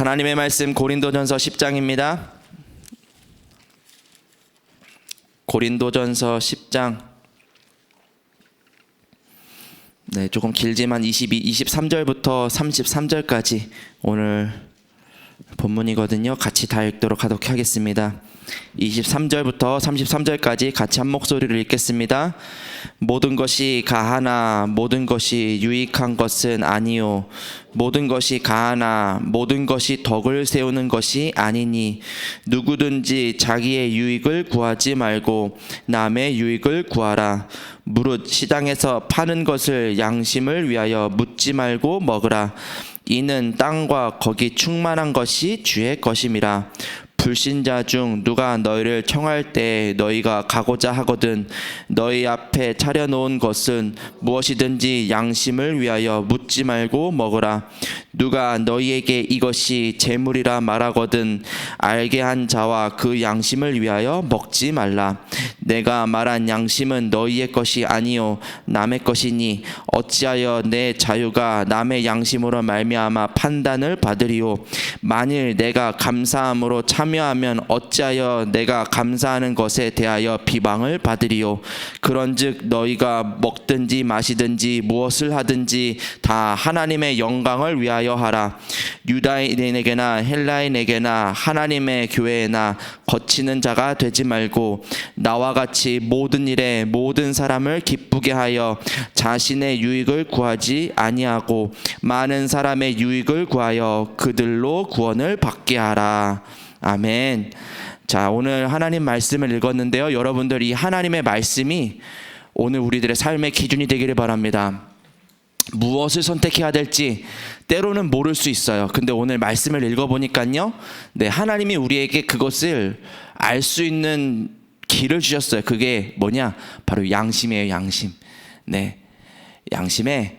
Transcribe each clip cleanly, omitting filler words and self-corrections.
하나님의 말씀 고린도전서 10장입니다. 고린도전서 10장. 네, 조금 길지만 23절부터 33절까지 오늘 본문이거든요. 같이 다 읽도록 하겠습니다. 23절부터 33절까지 같이 한 목소리를 읽겠습니다. 모든 것이 가하나 모든 것이 유익한 것은 아니요 모든 것이 가하나 모든 것이 덕을 세우는 것이 아니니 누구든지 자기의 유익을 구하지 말고 남의 유익을 구하라. 무릇 시장에서 파는 것을 양심을 위하여 묻지 말고 먹으라. 이는 땅과 거기 충만한 것이 주의 것임이라. 불신자 중 누가 너희를 청할 때 너희가 가고자 하거든 너희 앞에 차려놓은 것은 무엇이든지 양심을 위하여 묻지 말고 먹으라. 누가 너희에게 이것이 재물이라 말하거든 알게 한 자와 그 양심을 위하여 먹지 말라. 내가 말한 양심은 너희의 것이 아니요 남의 것이니 어찌하여 내 자유가 남의 양심으로 말미암아 판단을 받으리요. 만일 내가 감사함으로 참여하면 어찌하여 내가 감사하는 것에 대하여 비방을 받으리요. 그런즉 너희가 먹든지 마시든지 무엇을 하든지 다 하나님의 영광을 위하여 하라. 유다인에게나 헬라인에게나 하나님의 교회에나 거치는 자가 되지 말고 나와 같이 모든 일에 모든 사람을 기쁘게 하여 자신의 유익을 구하지 아니하고 많은 사람의 유익을 구하여 그들로 구원을 받게 하라. 아멘. 자, 오늘 하나님 말씀을 읽었는데요. 여러분들 이 하나님의 말씀이 오늘 우리들의 삶의 기준이 되기를 바랍니다. 무엇을 선택해야 될지 때로는 모를 수 있어요. 근데 오늘 말씀을 읽어보니까요, 네, 하나님이 우리에게 그것을 알 수 있는 길을 주셨어요. 그게 뭐냐? 바로 양심이에요. 양심. 네, 양심에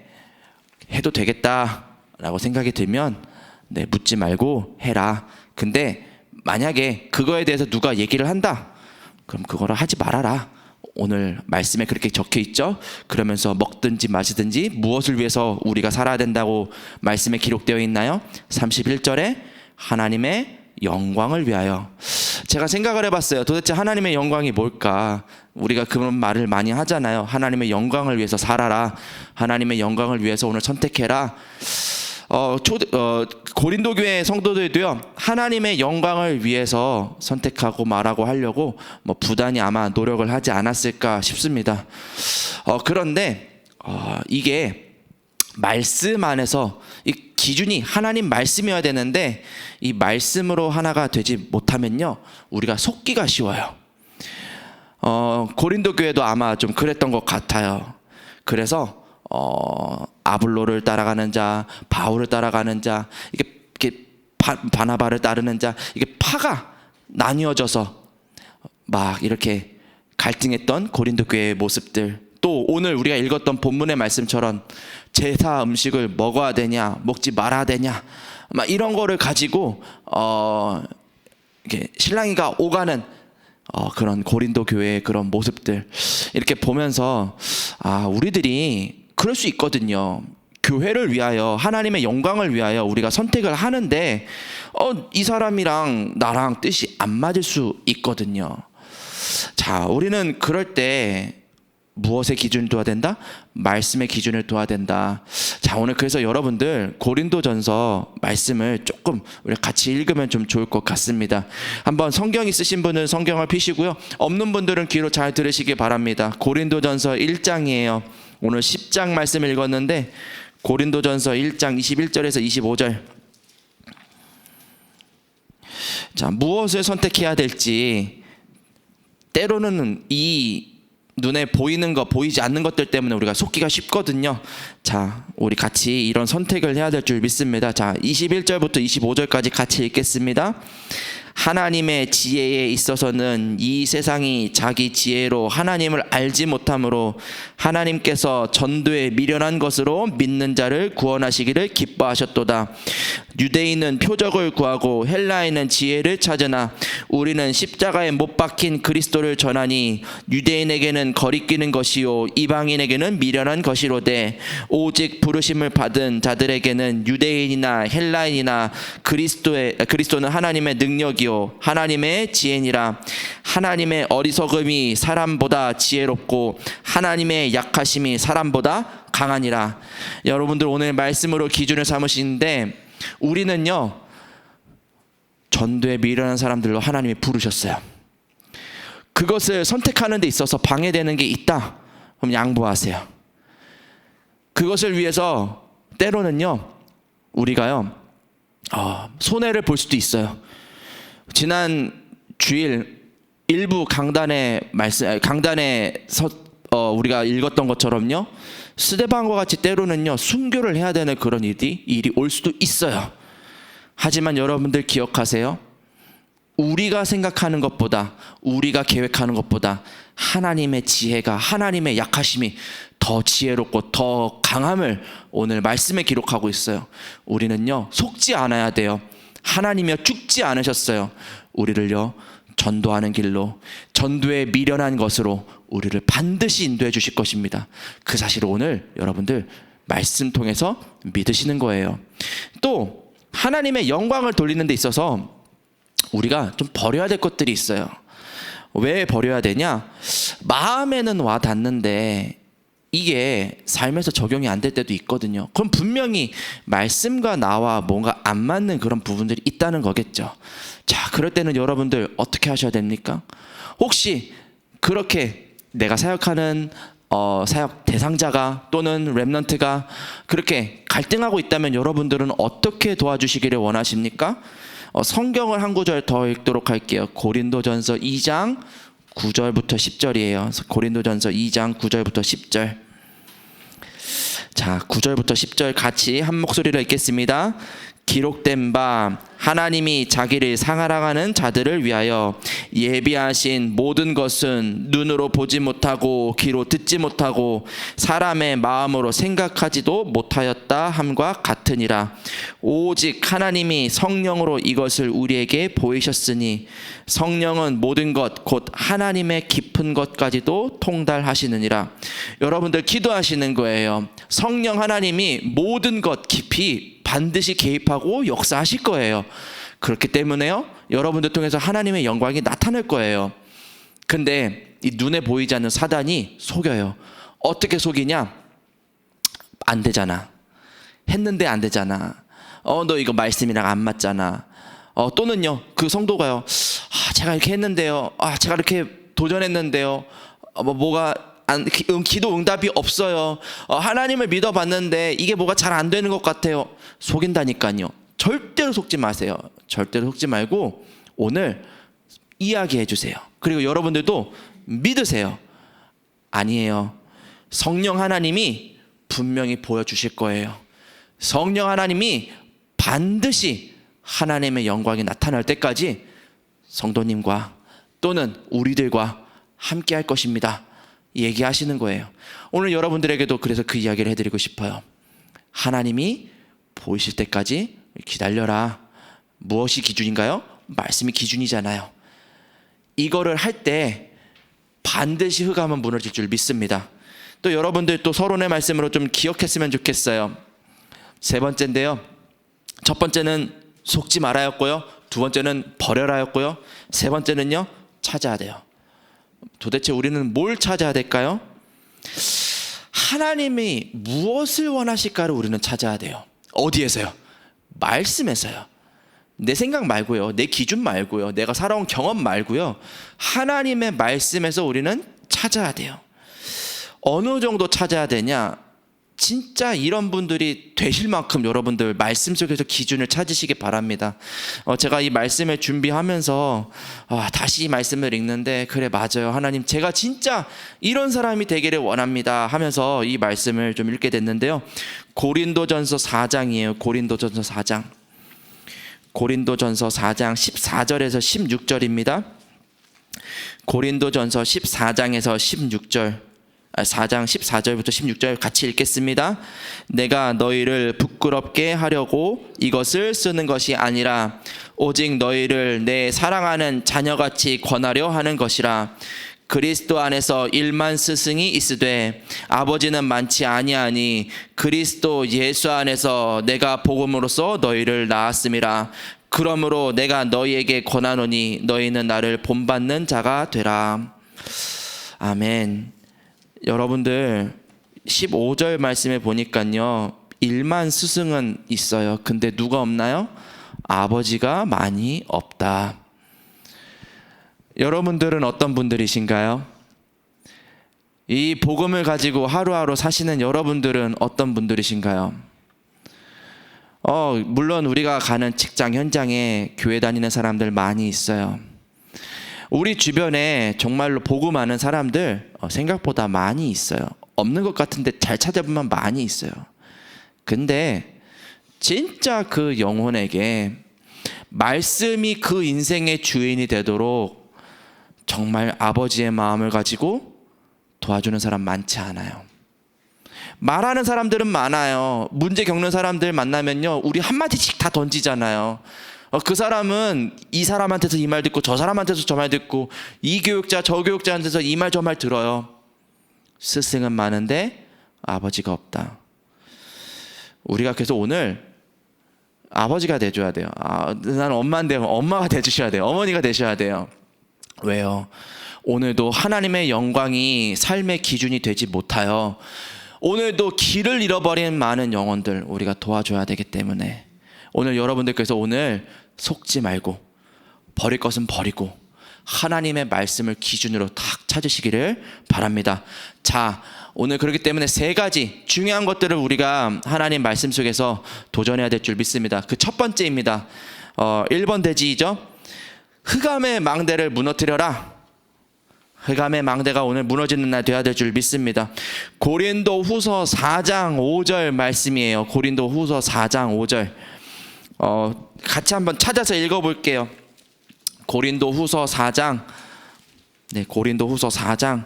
해도 되겠다라고 생각이 들면 네, 묻지 말고 해라. 근데 만약에 그거에 대해서 누가 얘기를 한다, 그럼 그거를 하지 말아라. 오늘 말씀에 그렇게 적혀 있죠. 그러면서 먹든지 마시든지 무엇을 위해서 우리가 살아야 된다고 말씀에 기록되어 있나요? 31절에 하나님의 영광을 위하여. 제가 생각을 해봤어요. 도대체 하나님의 영광이 뭘까? 우리가 그런 말을 많이 하잖아요. 하나님의 영광을 위해서 살아라. 하나님의 영광을 위해서 오늘 선택해라. 고린도 교회 성도들도요, 하나님의 영광을 위해서 선택하고 말하고 하려고 부단히 아마 노력을 하지 않았을까 싶습니다. 그런데 이게 말씀 안에서 이 기준이 하나님 말씀이어야 되는데 이 말씀으로 하나가 되지 못하면요, 우리가 속기가 쉬워요. 고린도 교회도 아마 좀 그랬던 것 같아요. 그래서 아볼로를 따라가는 자, 바울을 따라가는 자, 이게 바나바를 따르는 자, 이게 파가 나뉘어져서 막 이렇게 갈등했던 고린도 교회의 모습들, 또 오늘 우리가 읽었던 본문의 말씀처럼 제사 음식을 먹어야 되냐, 먹지 말아야 되냐, 막 이런 거를 가지고 이렇게 실랑이가 오가는 그런 고린도 교회의 그런 모습들 이렇게 보면서 우리들이 그럴 수 있거든요. 교회를 위하여, 하나님의 영광을 위하여 우리가 선택을 하는데 이 사람이랑 나랑 뜻이 안 맞을 수 있거든요. 자, 우리는 그럴 때 무엇의 기준을 둬야 된다? 말씀의 기준을 둬야 된다. 자, 오늘 그래서 여러분들 고린도전서 말씀을 조금 우리 같이 읽으면 좀 좋을 것 같습니다. 한번 성경 있으신 분은 성경을 펴시고요, 없는 분들은 귀로 잘 들으시기 바랍니다. 고린도전서 1장이에요. 오늘 10장 말씀 읽었는데 고린도전서 1장 21절에서 25절. 자, 무엇을 선택해야 될지 때로는 이 눈에 보이는 것, 보이지 않는 것들 때문에 우리가 속기가 쉽거든요. 자, 우리 같이 이런 선택을 해야 될 줄 믿습니다. 자, 21절부터 25절까지 같이 읽겠습니다. 하나님의 지혜에 있어서는 이 세상이 자기 지혜로 하나님을 알지 못하므로 하나님께서 전도에 미련한 것으로 믿는 자를 구원하시기를 기뻐하셨도다. 유대인은 표적을 구하고 헬라인은 지혜를 찾으나 우리는 십자가에 못 박힌 그리스도를 전하니 유대인에게는 거리끼는 것이요 이방인에게는 미련한 것이로되 오직 부르심을 받은 자들에게는 유대인이나 헬라인이나 그리스도는 하나님의 능력이요 하나님의 지혜니라. 하나님의 어리석음이 사람보다 지혜롭고 하나님의 약하심이 사람보다 강하니라. 여러분들 오늘 말씀으로 기준을 삼으시는데 우리는요 전도에 미련한 사람들로 하나님이 부르셨어요. 그것을 선택하는 데 있어서 방해되는 게 있다 그럼 양보하세요. 그것을 위해서 때로는요 우리가요 손해를 볼 수도 있어요. 지난 주일 일부 강단에서 우리가 읽었던 것처럼요 스데반과 같이 때로는요 순교를 해야 되는 그런 일이 올 수도 있어요. 하지만 여러분들 기억하세요. 우리가 생각하는 것보다 우리가 계획하는 것보다 하나님의 지혜가 하나님의 약하심이 더 지혜롭고 더 강함을 오늘 말씀에 기록하고 있어요. 우리는요 속지 않아야 돼요. 하나님이요 죽지 않으셨어요. 우리를요 전도하는 길로 전도에 미련한 것으로 우리를 반드시 인도해 주실 것입니다. 그 사실을 오늘 여러분들 말씀 통해서 믿으시는 거예요. 또 하나님의 영광을 돌리는 데 있어서 우리가 좀 버려야 될 것들이 있어요. 왜 버려야 되냐? 마음에는 와 닿는데 이게 삶에서 적용이 안 될 때도 있거든요. 그럼 분명히 말씀과 나와 뭔가 안 맞는 그런 부분들이 있다는 거겠죠. 자, 그럴 때는 여러분들 어떻게 하셔야 됩니까? 혹시 그렇게 내가 사역하는 사역 대상자가 또는 렘넌트가 그렇게 갈등하고 있다면 여러분들은 어떻게 도와주시기를 원하십니까? 성경을 한 구절 더 읽도록 할게요. 고린도전서 2장 9절부터 10절이에요. 고린도전서 2장 9절부터 10절. 자, 9절부터 10절 같이 한 목소리로 읽겠습니다. 기록된 바 하나님이 자기를 상하랑하는 자들을 위하여 예비하신 모든 것은 눈으로 보지 못하고 귀로 듣지 못하고 사람의 마음으로 생각하지도 못하였다 함과 같으니라. 오직 하나님이 성령으로 이것을 우리에게 보이셨으니 성령은 모든 것 곧 하나님의 깊은 것까지도 통달하시느니라. 여러분들 기도하시는 거예요. 성령 하나님이 모든 것 깊이 반드시 개입하고 역사하실 거예요. 그렇기 때문에요 여러분들 통해서 하나님의 영광이 나타날 거예요. 근데 이 눈에 보이지 않는 사단이 속여요. 어떻게 속이냐? 안 되잖아. 했는데 안 되잖아. 너 이거 말씀이랑 안 맞잖아. 또는요 그 성도가요 제가 이렇게 했는데요 제가 이렇게 도전했는데요 뭐가 기도 응답이 없어요. 하나님을 믿어봤는데 이게 뭐가 잘 안 되는 것 같아요. 속인다니까요. 절대로 속지 마세요. 절대로 속지 말고 오늘 이야기해 주세요. 그리고 여러분들도 믿으세요. 아니에요. 성령 하나님이 분명히 보여주실 거예요. 성령 하나님이 반드시 하나님의 영광이 나타날 때까지 성도님과 또는 우리들과 함께 할 것입니다. 얘기하시는 거예요. 오늘 여러분들에게도 그래서 그 이야기를 해드리고 싶어요. 하나님이 보이실 때까지 기다려라. 무엇이 기준인가요? 말씀이 기준이잖아요. 이거를 할 때 반드시 흑암은 무너질 줄 믿습니다. 또 여러분들 또 서론의 말씀으로 좀 기억했으면 좋겠어요. 세 번째인데요. 첫 번째는 속지 말아였고요. 두 번째는 버려라였고요. 세 번째는요 찾아야 돼요. 도대체 우리는 뭘 찾아야 될까요? 하나님이 무엇을 원하실까를 우리는 찾아야 돼요. 어디에서요? 말씀에서요. 내 생각 말고요. 내 기준 말고요. 내가 살아온 경험 말고요. 하나님의 말씀에서 우리는 찾아야 돼요. 어느 정도 찾아야 되냐? 진짜 이런 분들이 되실 만큼 여러분들 말씀 속에서 기준을 찾으시기 바랍니다. 제가 이 말씀을 준비하면서 다시 이 말씀을 읽는데 그래 맞아요. 하나님 제가 진짜 이런 사람이 되기를 원합니다 하면서 이 말씀을 좀 읽게 됐는데요. 고린도전서 4장이에요. 고린도전서 4장. 고린도전서 4장 14절에서 16절입니다. 고린도전서 14장에서 16절, 4장 14절부터 16절 같이 읽겠습니다. 내가 너희를 부끄럽게 하려고 이것을 쓰는 것이 아니라 오직 너희를 내 사랑하는 자녀같이 권하려 하는 것이라. 그리스도 안에서 1만 스승이 있으되 아버지는 많지 아니하니 그리스도 예수 안에서 내가 복음으로써 너희를 낳았음이라. 그러므로 내가 너희에게 권하노니 너희는 나를 본받는 자가 되라. 아멘. 여러분들 15절 말씀에 보니까요, 1만 스승은 있어요. 근데 누가 없나요? 아버지가 많이 없다. 여러분들은 어떤 분들이신가요? 이 복음을 가지고 하루하루 사시는 여러분들은 어떤 분들이신가요? 물론 우리가 가는 직장 현장에 교회 다니는 사람들 많이 있어요. 우리 주변에 정말로 복음하는 사람들 생각보다 많이 있어요. 없는 것 같은데 잘 찾아보면 많이 있어요. 근데 진짜 그 영혼에게 말씀이 그 인생의 주인이 되도록 정말 아버지의 마음을 가지고 도와주는 사람 많지 않아요. 말하는 사람들은 많아요. 문제 겪는 사람들 만나면요, 우리 한마디씩 다 던지잖아요. 그 사람은 이 사람한테서 이 말 듣고 저 사람한테서 저 말 듣고 이 교육자 저 교육자한테서 이 말 저 말 들어요. 스승은 많은데 아버지가 없다. 우리가 그래서 오늘 아버지가 돼줘야 돼요. 나는 엄마인데 엄마가 돼주셔야 돼요. 어머니가 되셔야 돼요. 왜요? 오늘도 하나님의 영광이 삶의 기준이 되지 못하여 오늘도 길을 잃어버린 많은 영혼들 우리가 도와줘야 되기 때문에 오늘 여러분들께서 오늘 속지 말고 버릴 것은 버리고 하나님의 말씀을 기준으로 딱 찾으시기를 바랍니다. 자, 오늘 그렇기 때문에 3가지 중요한 것들을 우리가 하나님 말씀 속에서 도전해야 될 줄 믿습니다. 그 첫 번째입니다. 1번 대지이죠. 흑암의 망대를 무너뜨려라. 흑암의 망대가 오늘 무너지는 날 되어야 될 줄 믿습니다. 고린도 후서 4장 5절 말씀이에요. 고린도 후서 4장 5절. 같이 한번 찾아서 읽어볼게요. 고린도 후서 4장. 네, 고린도 후서 4장.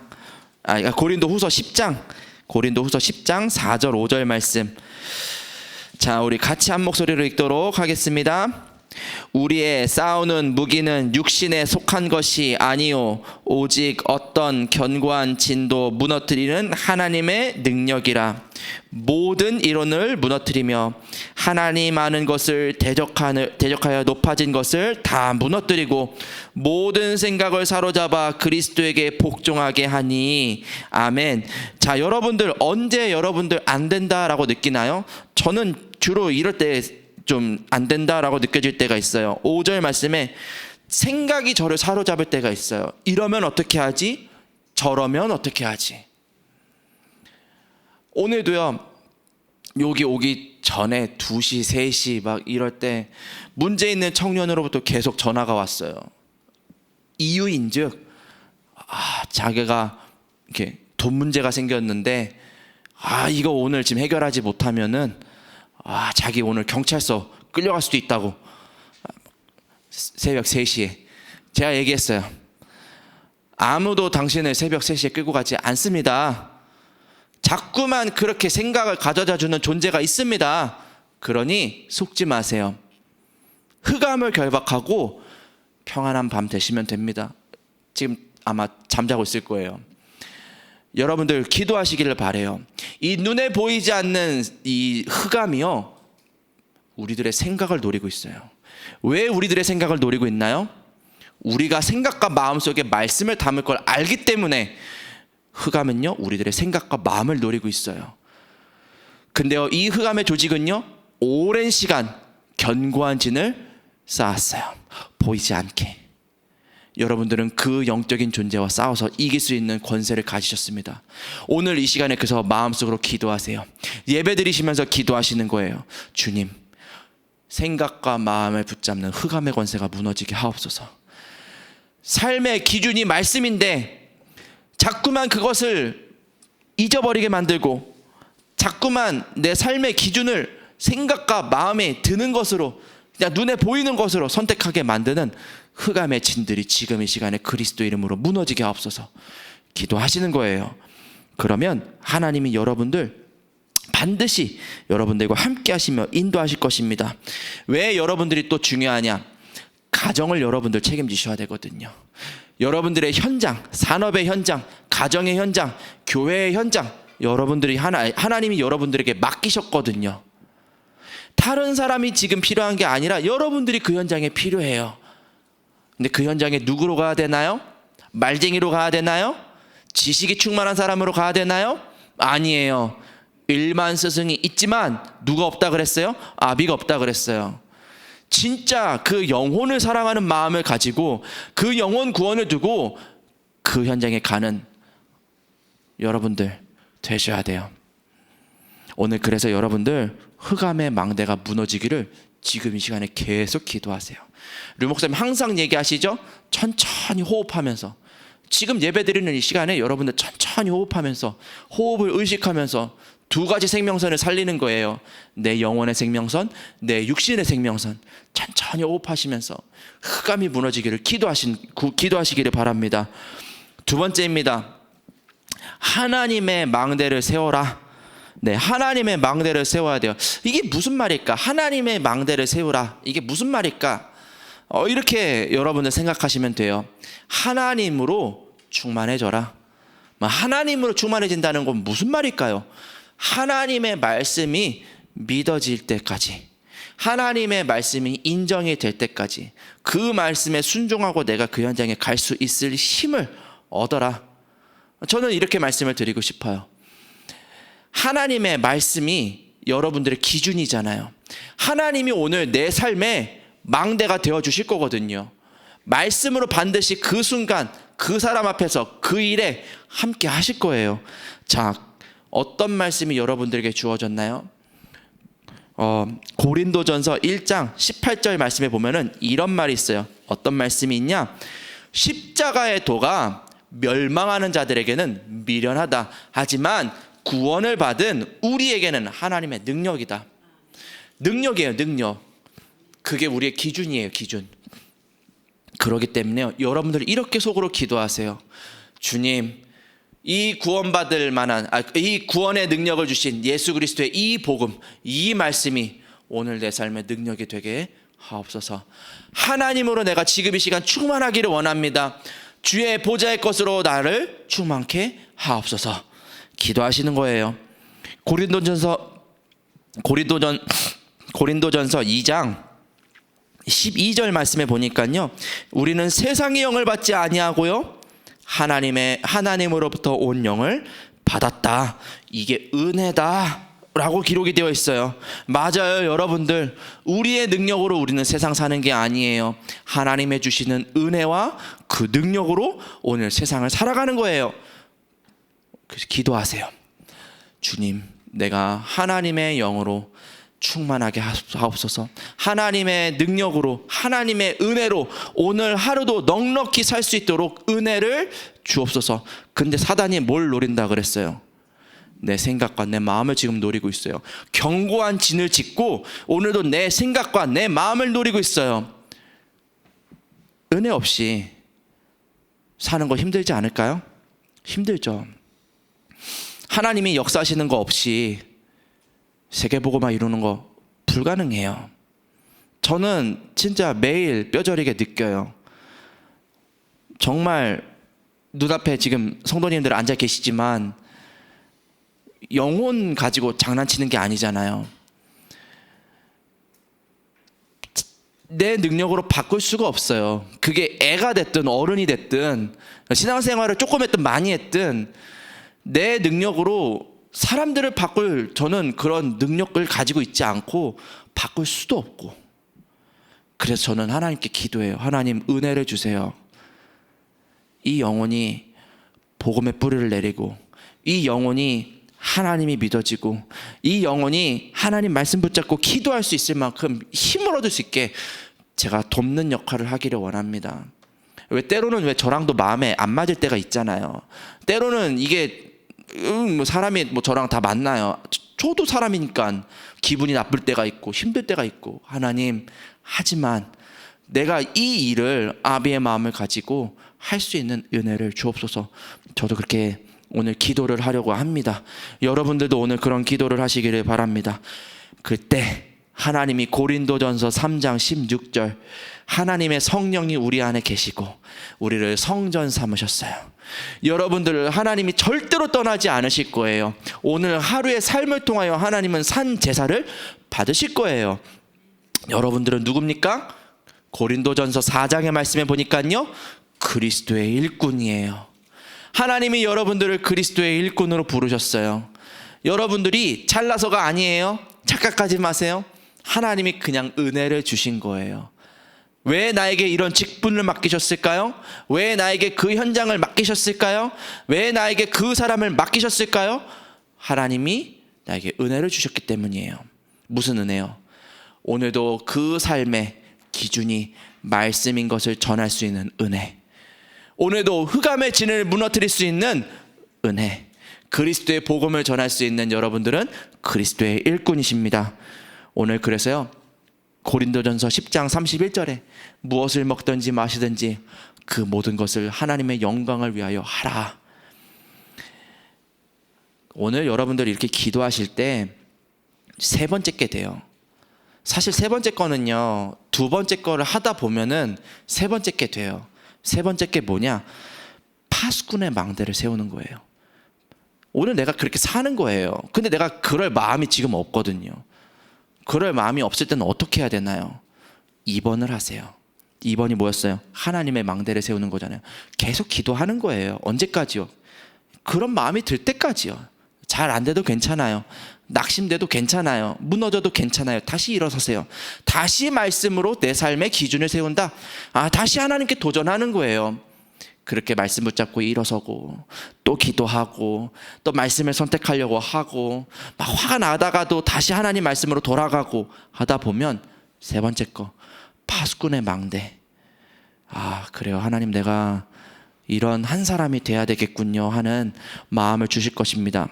고린도 후서 10장. 고린도 후서 10장 4절 5절 말씀. 자, 우리 같이 한 목소리로 읽도록 하겠습니다. 우리의 싸우는 무기는 육신에 속한 것이 아니요 오직 어떤 견고한 진도 무너뜨리는 하나님의 능력이라. 모든 이론을 무너뜨리며 하나님 아는 것을 대적하여 높아진 것을 다 무너뜨리고 모든 생각을 사로잡아 그리스도에게 복종하게 하니. 아멘. 자, 여러분들 언제 여러분들 안 된다라고 느끼나요? 저는 주로 이럴 때 좀 안 된다라고 느껴질 때가 있어요. 5절 말씀에 생각이 저를 사로잡을 때가 있어요. 이러면 어떻게 하지? 저러면 어떻게 하지? 오늘도요, 여기 오기 전에 2시, 3시 막 이럴 때 문제 있는 청년으로부터 계속 전화가 왔어요. 이유인즉 자기가 이렇게 돈 문제가 생겼는데 이거 오늘 지금 해결하지 못하면은 자기 오늘 경찰서 끌려갈 수도 있다고. 새벽 3시에 제가 얘기했어요. 아무도 당신을 새벽 3시에 끌고 가지 않습니다. 자꾸만 그렇게 생각을 가져다 주는 존재가 있습니다. 그러니 속지 마세요. 흑암을 결박하고 평안한 밤 되시면 됩니다. 지금 아마 잠자고 있을 거예요. 여러분들 기도하시기를 바라요. 이 눈에 보이지 않는 이 흑암이요, 우리들의 생각을 노리고 있어요. 왜 우리들의 생각을 노리고 있나요? 우리가 생각과 마음속에 말씀을 담을 걸 알기 때문에 흑암은요, 우리들의 생각과 마음을 노리고 있어요. 근데요, 이 흑암의 조직은요, 오랜 시간 견고한 진을 쌓았어요. 보이지 않게. 여러분들은 그 영적인 존재와 싸워서 이길 수 있는 권세를 가지셨습니다. 오늘 이 시간에 그래서 마음속으로 기도하세요. 예배 드리시면서 기도하시는 거예요. 주님, 생각과 마음을 붙잡는 흑암의 권세가 무너지게 하옵소서. 삶의 기준이 말씀인데 자꾸만 그것을 잊어버리게 만들고 자꾸만 내 삶의 기준을 생각과 마음에 드는 것으로 그냥 눈에 보이는 것으로 선택하게 만드는 흑암의 진들이 지금 이 시간에 그리스도 이름으로 무너지게 하옵소서 기도하시는 거예요. 그러면 하나님이 여러분들 반드시 여러분들과 함께 하시며 인도하실 것입니다. 왜 여러분들이 또 중요하냐? 가정을 여러분들 책임지셔야 되거든요. 여러분들의 현장, 산업의 현장, 가정의 현장, 교회의 현장, 여러분들이 하나님이 여러분들에게 맡기셨거든요. 다른 사람이 지금 필요한 게 아니라 여러분들이 그 현장에 필요해요. 근데 그 현장에 누구로 가야 되나요? 말쟁이로 가야 되나요? 지식이 충만한 사람으로 가야 되나요? 아니에요. 일만 스승이 있지만 누가 없다 그랬어요? 아비가 없다 그랬어요. 진짜 그 영혼을 사랑하는 마음을 가지고 그 영혼 구원을 두고 그 현장에 가는 여러분들 되셔야 돼요. 오늘 그래서 여러분들 흑암의 망대가 무너지기를 지금 이 시간에 계속 기도하세요. 류 목사님 항상 얘기하시죠? 천천히 호흡하면서. 지금 예배드리는 이 시간에 여러분들 천천히 호흡하면서 호흡을 의식하면서 두 가지 생명선을 살리는 거예요. 내 영혼의 생명선, 내 육신의 생명선. 천천히 호흡하시면서 흑암이 무너지기를 기도하시기를 바랍니다. 두 번째입니다. 하나님의 망대를 세워라. 네, 하나님의 망대를 세워야 돼요. 이게 무슨 말일까? 하나님의 망대를 세우라. 이게 무슨 말일까? 이렇게 여러분들 생각하시면 돼요. 하나님으로 충만해져라. 하나님으로 충만해진다는 건 무슨 말일까요? 하나님의 말씀이 믿어질 때까지, 하나님의 말씀이 인정이 될 때까지 그 말씀에 순종하고 내가 그 현장에 갈 수 있을 힘을 얻어라. 저는 이렇게 말씀을 드리고 싶어요. 하나님의 말씀이 여러분들의 기준이잖아요. 하나님이 오늘 내 삶에 망대가 되어 주실 거거든요. 말씀으로 반드시 그 순간 그 사람 앞에서 그 일에 함께 하실 거예요. 자, 어떤 말씀이 여러분들에게 주어졌나요? 고린도전서 1장 18절 말씀에 보면은 이런 말이 있어요. 어떤 말씀이 있냐? 십자가의 도가 멸망하는 자들에게는 미련하다. 하지만 구원을 받은 우리에게는 하나님의 능력이다. 능력이에요, 능력. 그게 우리의 기준이에요, 기준. 그렇기 때문에 여러분들 이렇게 속으로 기도하세요. 주님, 이 구원받을 만한, 이 구원의 능력을 주신 예수 그리스도의 이 복음, 이 말씀이 오늘 내 삶의 능력이 되게 하옵소서. 하나님으로 내가 지금 이 시간 충만하기를 원합니다. 주의 보좌의 것으로 나를 충만케 하옵소서. 기도하시는 거예요. 고린도전서 2장 12절 말씀에 보니까요, 우리는 세상의 영을 받지 아니하고요 하나님으로부터 온 영을 받았다. 이게 은혜다 라고 기록이 되어 있어요. 맞아요, 여러분들. 우리의 능력으로 우리는 세상 사는 게 아니에요. 하나님의 주시는 은혜와 그 능력으로 오늘 세상을 살아가는 거예요. 그래서 기도하세요. 주님, 내가 하나님의 영으로 충만하게 하옵소서. 하나님의 능력으로, 하나님의 은혜로 오늘 하루도 넉넉히 살 수 있도록 은혜를 주옵소서. 근데 사단이 뭘 노린다 그랬어요? 내 생각과 내 마음을 지금 노리고 있어요. 견고한 진을 짓고 오늘도 내 생각과 내 마음을 노리고 있어요. 은혜 없이 사는 거 힘들지 않을까요? 힘들죠. 하나님이 역사하시는 거 없이 세계복음화 이루는 거 불가능해요. 저는 진짜 매일 뼈저리게 느껴요. 정말 눈앞에 지금 성도님들 앉아 계시지만 영혼 가지고 장난치는 게 아니잖아요. 내 능력으로 바꿀 수가 없어요. 그게 애가 됐든 어른이 됐든 신앙생활을 조금 했든 많이 했든 내 능력으로 사람들을 바꿀, 저는 그런 능력을 가지고 있지 않고 바꿀 수도 없고, 그래서 저는 하나님께 기도해요. 하나님, 은혜를 주세요. 이 영혼이 복음의 뿌리를 내리고, 이 영혼이 하나님이 믿어지고, 이 영혼이 하나님 말씀 붙잡고 기도할 수 있을 만큼 힘을 얻을 수 있게 제가 돕는 역할을 하기를 원합니다. 때로는 왜 저랑도 마음에 안 맞을 때가 있잖아요. 때로는 이게 사람이 저랑 다 맞나요? 저도 사람이니까 기분이 나쁠 때가 있고 힘들 때가 있고, 하나님, 하지만 내가 이 일을 아비의 마음을 가지고 할 수 있는 은혜를 주옵소서. 저도 그렇게 오늘 기도를 하려고 합니다. 여러분들도 오늘 그런 기도를 하시기를 바랍니다. 그때 하나님이 고린도전서 3장 16절 하나님의 성령이 우리 안에 계시고 우리를 성전 삼으셨어요. 여러분들을 하나님이 절대로 떠나지 않으실 거예요. 오늘 하루의 삶을 통하여 하나님은 산 제사를 받으실 거예요. 여러분들은 누굽니까? 고린도전서 4장의 말씀에 보니까요, 그리스도의 일꾼이에요. 하나님이 여러분들을 그리스도의 일꾼으로 부르셨어요. 여러분들이 잘나서가 아니에요. 착각하지 마세요. 하나님이 그냥 은혜를 주신 거예요. 왜 나에게 이런 직분을 맡기셨을까요? 왜 나에게 그 현장을 맡기셨을까요? 왜 나에게 그 사람을 맡기셨을까요? 하나님이 나에게 은혜를 주셨기 때문이에요. 무슨 은혜요? 오늘도 그 삶의 기준이 말씀인 것을 전할 수 있는 은혜. 오늘도 흑암의 진을 무너뜨릴 수 있는 은혜. 그리스도의 복음을 전할 수 있는 여러분들은 그리스도의 일꾼이십니다. 오늘 그래서요, 고린도전서 10장 31절에 무엇을 먹든지 마시든지 그 모든 것을 하나님의 영광을 위하여 하라. 오늘 여러분들이 이렇게 기도하실 때 세 번째 게 돼요. 사실 세 번째 거는요, 두 번째 거를 하다 보면은 세 번째 게 돼요. 세 번째 게 뭐냐? 파수꾼의 망대를 세우는 거예요. 오늘 내가 그렇게 사는 거예요. 근데 내가 그럴 마음이 지금 없거든요. 그럴 마음이 없을 때는 어떻게 해야 되나요? 2번을 하세요. 2번이 뭐였어요? 하나님의 망대를 세우는 거잖아요. 계속 기도하는 거예요. 언제까지요? 그런 마음이 들 때까지요. 잘 안 돼도 괜찮아요. 낙심돼도 괜찮아요. 무너져도 괜찮아요. 다시 일어서세요. 다시 말씀으로 내 삶의 기준을 세운다. 다시 하나님께 도전하는 거예요. 그렇게 말씀 붙잡고 일어서고 또 기도하고 또 말씀을 선택하려고 하고 막 화가 나다가도 다시 하나님 말씀으로 돌아가고 하다 보면 세 번째 거, 파수꾼의 망대. 그래요. 하나님, 내가 이런 한 사람이 돼야 되겠군요 하는 마음을 주실 것입니다.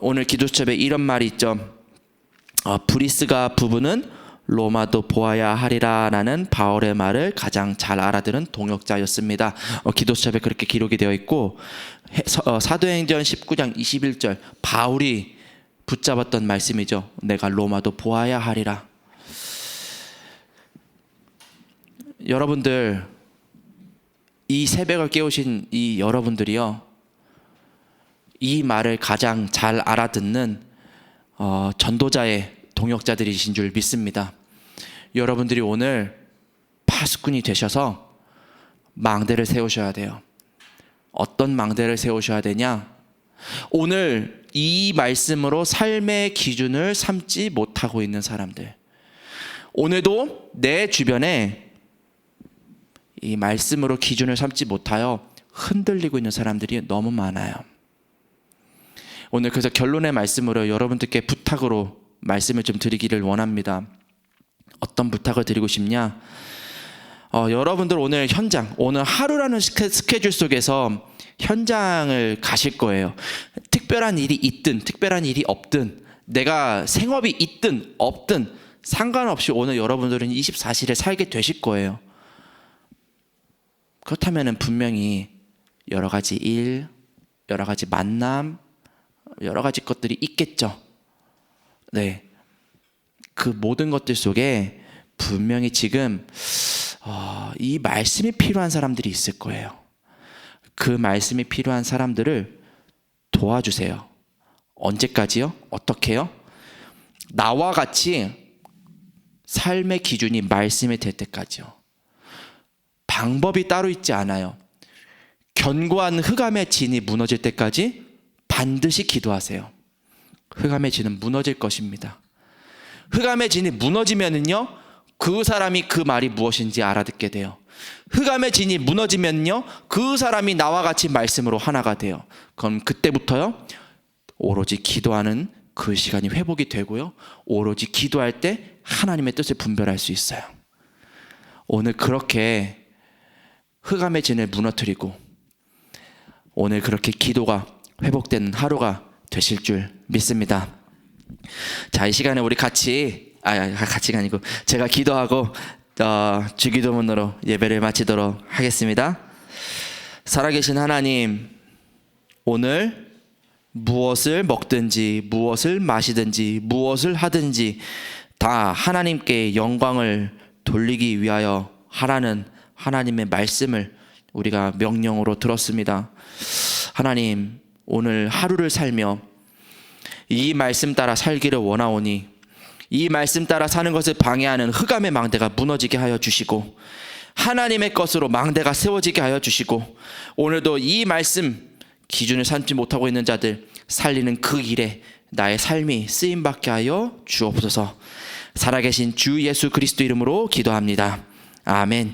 오늘 기도수첩에 이런 말이 있죠. 브리스가 부부는 로마도 보아야 하리라 라는 바울의 말을 가장 잘 알아들은 동역자였습니다. 기도수첩에 그렇게 기록이 되어 있고, 사도행전 19장 21절 바울이 붙잡았던 말씀이죠. 내가 로마도 보아야 하리라. 여러분들, 이 새벽을 깨우신 이 여러분들이요, 이 말을 가장 잘 알아듣는 전도자의 동역자들이신 줄 믿습니다. 여러분들이 오늘 파수꾼이 되셔서 망대를 세우셔야 돼요. 어떤 망대를 세우셔야 되냐? 오늘 이 말씀으로 삶의 기준을 삼지 못하고 있는 사람들, 오늘도 내 주변에 이 말씀으로 기준을 삼지 못하여 흔들리고 있는 사람들이 너무 많아요. 오늘 그래서 결론의 말씀으로 여러분들께 부탁으로 말씀을 좀 드리기를 원합니다. 어떤 부탁을 드리고 싶냐? 여러분들 오늘 현장, 오늘 하루라는 스케줄 속에서 현장을 가실 거예요. 특별한 일이 있든 특별한 일이 없든, 내가 생업이 있든 없든 상관없이 오늘 여러분들은 24시를 살게 되실 거예요. 그렇다면 분명히 여러 가지 일, 여러 가지 만남, 여러 가지 것들이 있겠죠. 네, 그 모든 것들 속에 분명히 지금 이 말씀이 필요한 사람들이 있을 거예요. 그 말씀이 필요한 사람들을 도와주세요. 언제까지요? 어떻게요? 나와 같이 삶의 기준이 말씀이 될 때까지요. 방법이 따로 있지 않아요. 견고한 흑암의 진이 무너질 때까지 반드시 기도하세요. 흑암의 진은 무너질 것입니다. 흑암의 진이 무너지면은요, 그 사람이 그 말이 무엇인지 알아듣게 돼요. 흑암의 진이 무너지면요, 그 사람이 나와 같이 말씀으로 하나가 돼요. 그럼 그때부터요, 오로지 기도하는 그 시간이 회복이 되고요, 오로지 기도할 때 하나님의 뜻을 분별할 수 있어요. 오늘 그렇게 흑암의 진을 무너뜨리고 오늘 그렇게 기도가 회복되는 하루가 되실 줄 믿습니다. 자, 이 시간에 우리 같이 같이가 아니고 제가 기도하고 주기도문으로 예배를 마치도록 하겠습니다. 살아계신 하나님, 오늘 무엇을 먹든지 무엇을 마시든지 무엇을 하든지 다 하나님께 영광을 돌리기 위하여 하라는 하나님의 말씀을 우리가 명령으로 들었습니다. 하나님, 오늘 하루를 살며 이 말씀 따라 살기를 원하오니 이 말씀 따라 사는 것을 방해하는 흑암의 망대가 무너지게 하여 주시고 하나님의 것으로 망대가 세워지게 하여 주시고 오늘도 이 말씀 기준을 삼지 못하고 있는 자들 살리는 그 일에 나의 삶이 쓰임받게 하여 주옵소서. 살아계신 주 예수 그리스도 이름으로 기도합니다. 아멘.